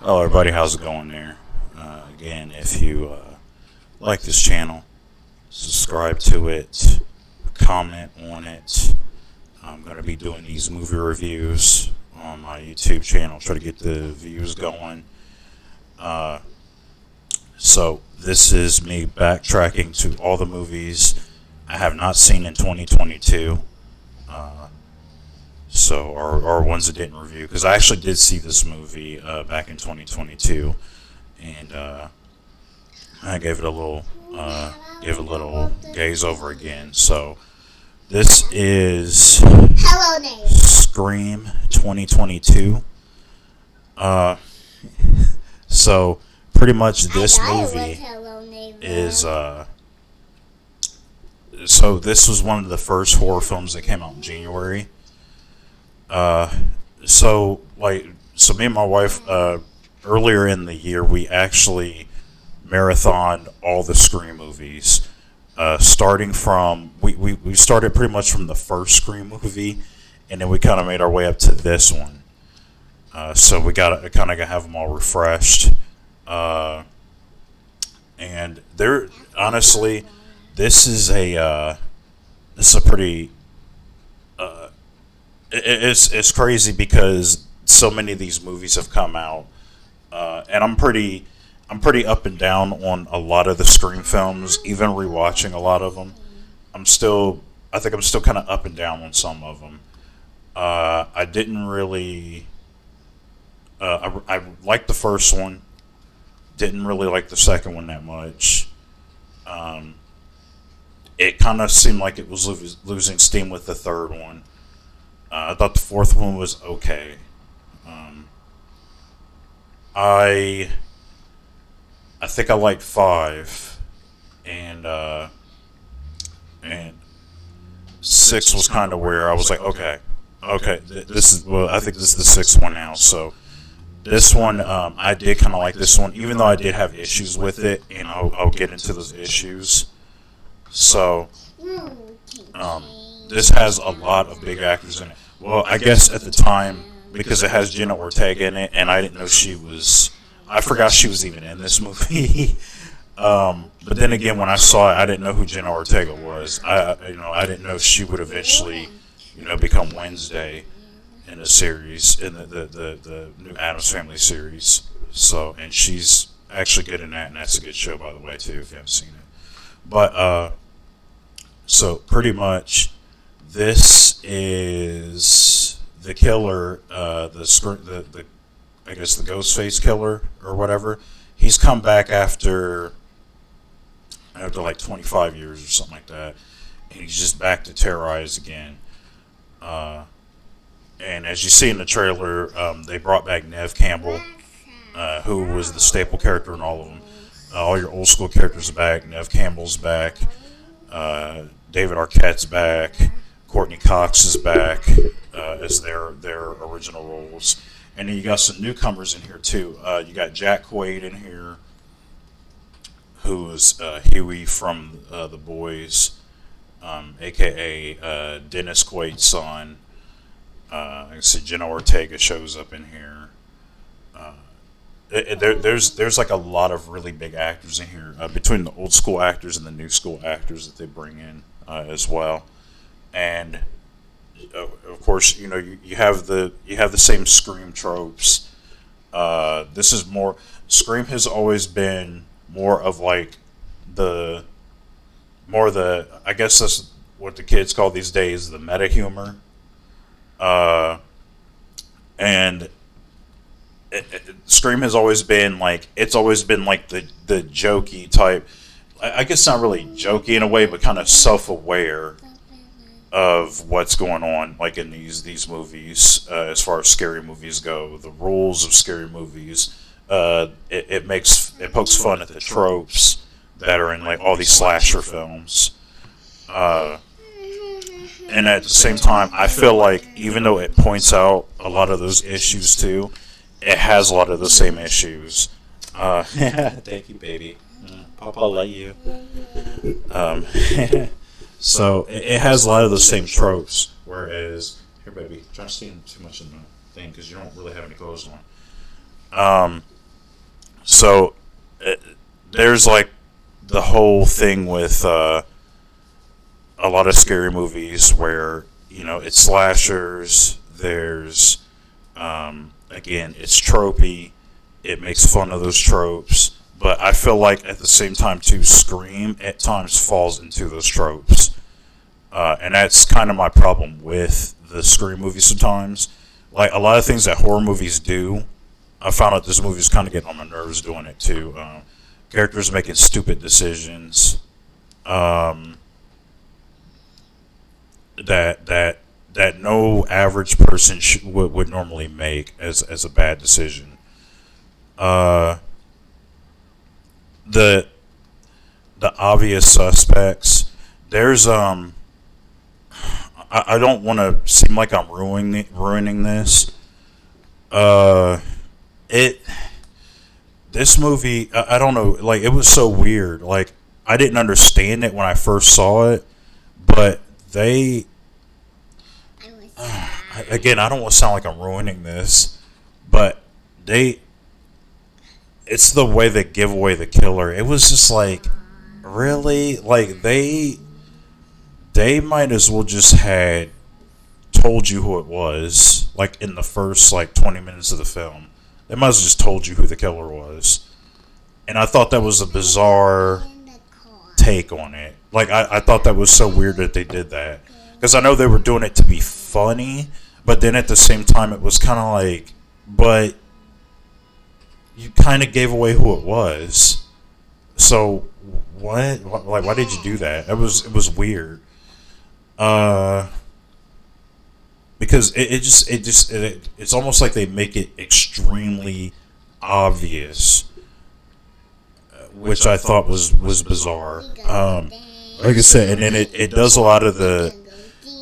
Hello, everybody. How's it going there? Again, if you like this channel, subscribe to it, comment on it. I'm going to be doing these movie reviews on my YouTube channel, try to get the views going. Uh, so, this is me backtracking to all the movies I have not seen in 2022. Uh, or ones that didn't review, because I actually did see this movie back in 2022, and I gave it a little gaze over again. So this is Hello, neighbor. Scream 2022. Uh, so pretty much this movie is so this was one of the first horror films that came out in January. Uh, so me and my wife, earlier in the year, we actually marathoned all the Scream movies. Starting from, we started pretty much from the first Scream movie, and then we kind of made our way up to this one. So we got to kind of have them all refreshed. And they're, honestly, this is a pretty, it's crazy because so many of these movies have come out, and I'm pretty up and down on a lot of the Scream films. Even rewatching a lot of them, I think I'm still kind of up and down on some of them. I didn't really, I liked the first one. Didn't really like the second one that much. It kind of seemed like it was losing steam with the third one. I thought the fourth one was okay. I think I liked five, and six was kind of where I was like, okay, this is, well, I think this is the sixth one now. So this one, I did kind of like this one, even though I did have issues with it, and I'll get into those issues. So this has a lot of big actors in it. Well, I guess at the time, because it has Jenna Ortega in it, and I didn't know I forgot she was even in this movie. But then again, when I saw it, I didn't know who Jenna Ortega was. I didn't know she would eventually, become Wednesday in the series, in the new Addams Family series. So, and she's actually good in that, and that's a good show, by the way, too, if you haven't seen it. But, so pretty much, this is the killer, the I guess the Ghostface killer or whatever. He's come back after like 25 years or something like that, and he's just back to terrorize again. And as you see in the trailer, they brought back Nev Campbell, who was the staple character in all of them. All your old school characters are back. Nev Campbell's back. David Arquette's back. Courtney Cox is back as their original roles. And then you got some newcomers in here too. You got Jack Quaid in here, who is Huey from The Boys, a.k.a. Dennis Quaid's son. Like I said, Jenna Ortega shows up in here. There's like a lot of really big actors in here, between the old school actors and the new school actors that they bring in as well. And of course, you have the same Scream tropes. This is more, Scream has always been more of like the I guess that's what the kids call these days, the meta humor. And Scream has always been like, it's always been like the jokey type. I guess not really jokey in a way, but kind of self-aware of what's going on, like in these movies, as far as scary movies go, the rules of scary movies. It pokes fun at the tropes that are in like all these slasher films. And at the same time, I feel like even though it points out a lot of those issues too, it has a lot of the same issues. Thank you, baby. Papa, I love you. So it has a lot of the same tropes. Whereas, here, baby, try to see too much in the thing because you don't really have any clothes on. So there's like the whole thing with a lot of scary movies where it's slashers. There's again, it's tropey. It makes fun of those tropes, but I feel like at the same time too, Scream at times falls into those tropes, and that's kind of my problem with the Scream movies sometimes. Like a lot of things that horror movies do, I found out this movie's kind of getting on my nerves doing it too. Characters making stupid decisions. That no average person would normally make as a bad decision. The obvious suspects. There's I don't want to seem like I'm ruining this. This movie, I don't know, like it was so weird. Like I didn't understand it when I first saw it, but they again, I don't want to sound like I'm ruining this, but it's the way they give away the killer. It was just like, really? Like they might as well just had told you who it was, like in the first like 20 minutes of the film. They might as well just told you who the killer was. And I thought that was a bizarre take on it. Like I thought that was so weird that they did that. Because I know they were doing it to be funny, but then at the same time it was kind of like, but you kind of gave away who it was. So what? Like, why did you do that? It was weird. Because it's almost like they make it extremely obvious, which I thought was bizarre. Like I said, and then it does a lot of the.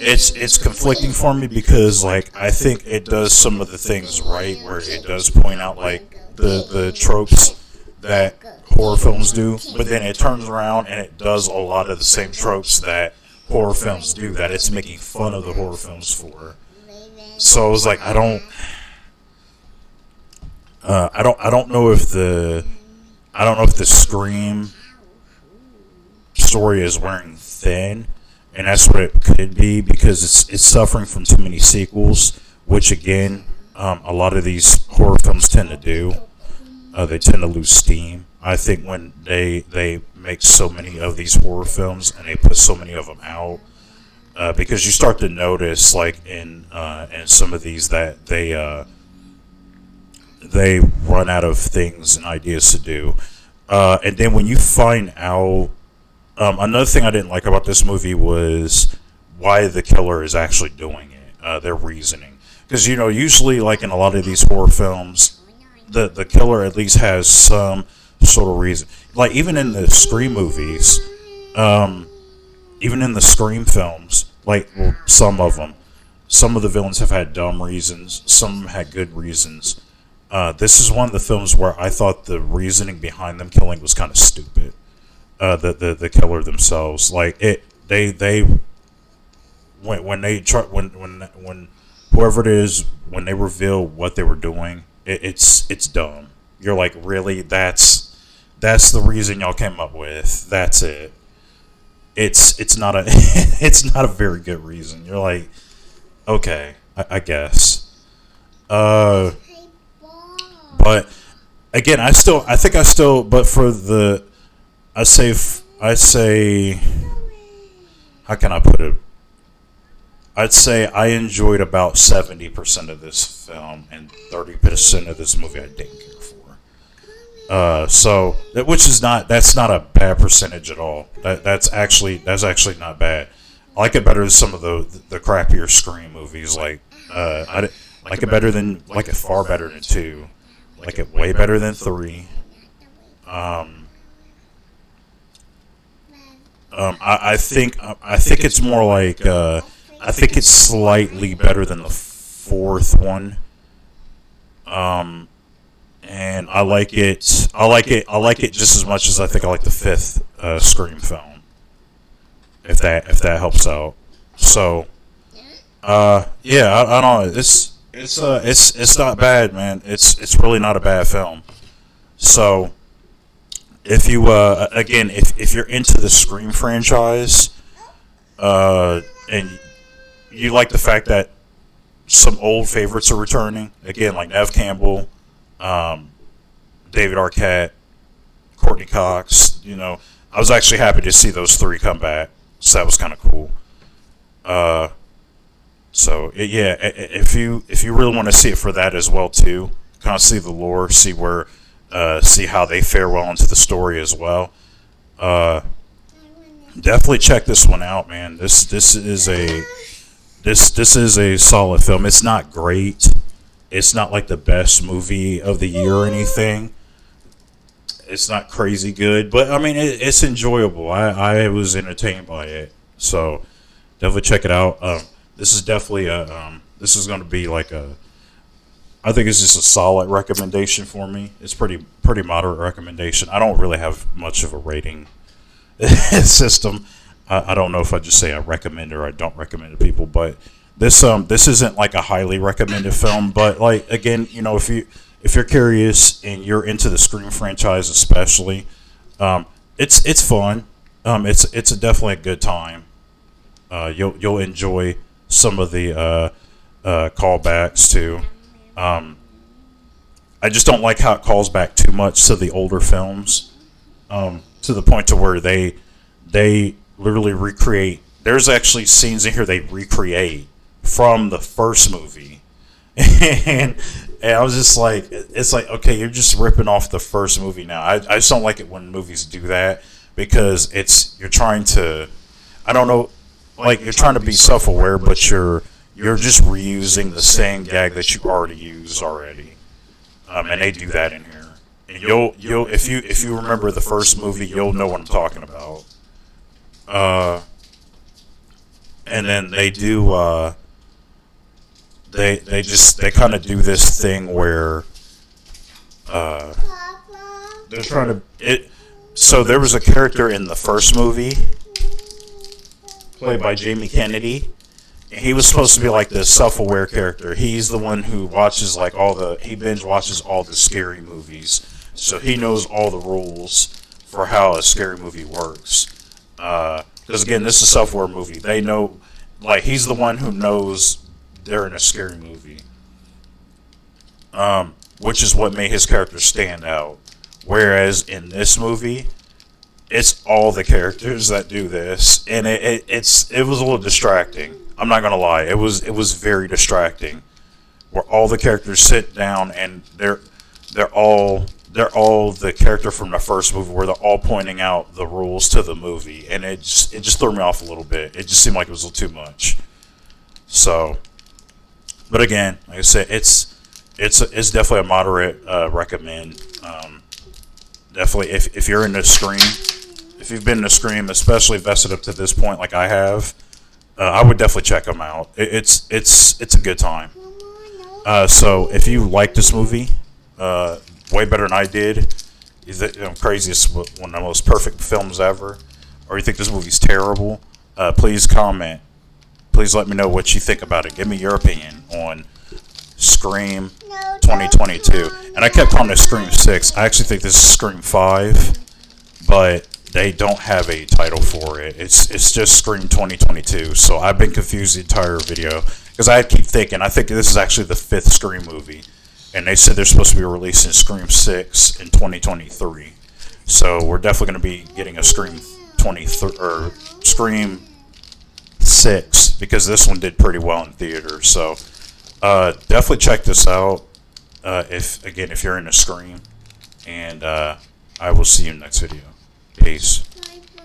It's conflicting for me because like I think it does some of the things right, where it does point out like the tropes that horror films do, but then it turns around and it does a lot of the same tropes that horror films do, that it's making fun of the horror films for. So I was like, I don't know if the Scream story is wearing thin, and that's what it could be, because it's suffering from too many sequels, which again, a lot of these horror films tend to do. They tend to lose steam. I think when they make so many of these horror films and they put so many of them out, because you start to notice, like in some of these, that they run out of things and ideas to do, and then when you find out, another thing I didn't like about this movie was why the killer is actually doing it, their reasoning, because usually like in a lot of these horror films, the killer at least has some sort of reason. Like even in the Scream movies, even in the Scream films, like some of the villains have had dumb reasons, some had good reasons. This is one of the films where I thought the reasoning behind them killing was kind of stupid. The killer themselves, like when whoever it is, when they reveal what they were doing, it's dumb. You're like, really? That's the reason y'all came up with? That's it. It's not a it's not a very good reason. You're like, okay, I guess. But again, but for the, I say, how can I put it? I'd say I enjoyed about 70% of this film, and 30% of this movie I didn't care for. So that's not a bad percentage at all. That's actually not bad. I like it better than some of the crappier Scream movies. Like I like it better than, like it far better than 2. Like it way better than 3. I think it's more like I think it's slightly better than the 4th one. And I like it just as much as I think I like the 5th Scream film. If that helps out. So yeah, I don't know. It's not bad, man. It's really not a bad film. So if you again, if you're into the Scream franchise, and you like the fact that some old favorites are returning again, like Nev Campbell, um, David Arquette, Courtney Cox. I was actually happy to see those three come back, so that was kind of cool. Uh, yeah, if you really want to see it for that as well too, kind of see the lore, see how they fare well into the story as well. Uh, Definitely check this one out, man. This is a solid film. It's not great. It's not like the best movie of the year or anything. It's not crazy good, but I mean it's enjoyable. I was entertained by it, so definitely check it out. This is definitely this is going to be like a. I think it's just a solid recommendation for me. It's pretty moderate recommendation. I don't really have much of a rating system. I don't know if I just say I recommend it or I don't recommend it to people, but this isn't like a highly recommended film. But like again, if you're curious and you're into the Scream franchise, especially, it's fun. It's definitely a good time. You'll enjoy some of the callbacks too. Um, I just don't like how it calls back too much to the older films, to the point to where they literally recreate. There's actually scenes in here they recreate from the first movie, and I was just like, it's like, okay, you're just ripping off the first movie now. I just don't like it when movies do that because you're trying to, I don't know, like you're trying to be self-aware, but you're just reusing the same gag that you already used already, and they do that in here. And you'll if you remember the first movie, you'll know what I'm talking about. Uh, and then they do they kind of do this thing where uh, they're trying to it. So there was a character in the first movie played by Jamie Kennedy. He was supposed to be like this self-aware character. He's the one who watches like he binge watches all the scary movies, so he knows all the rules for how a scary movie works. Because again, this is a self-aware movie. They know, like he's the one who knows they're in a scary movie, which is what made his character stand out. Whereas in this movie, it's all the characters that do this, and it was a little distracting. I'm not gonna lie, it was very distracting. Where all the characters sit down and they're all the character from the first movie, where they're all pointing out the rules to the movie, and it just threw me off a little bit. It just seemed like it was a little too much. So, but again, like I said, it's definitely a moderate recommend. Definitely, if you're into Scream, if you've been into Scream, especially vested up to this point, like I have, I would definitely check them out. It's a good time. So if you like this movie, way better than I did, you think Crazy is one of the most perfect films ever, or you think this movie's terrible, please comment. Please let me know what you think about it. Give me your opinion on Scream 2022. And I kept calling it Scream 6. I actually think this is Scream 5, but they don't have a title for it. It's just Scream 2022. So I've been confused the entire video because I keep thinking, I think this is actually the 5th Scream movie, and they said they're supposed to be releasing Scream 6 in 2023. So we're definitely going to be getting a Scream 23 or Scream 6 because this one did pretty well in theaters. So definitely check this out. If you're into Scream, and I will see you in the next video. Peace. Bye bye.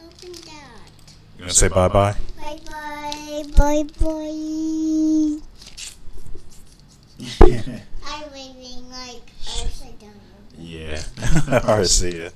Open that. You gonna say bye bye? Bye bye. Bye bye. I'm waving like upside down. Yeah. All right. See ya.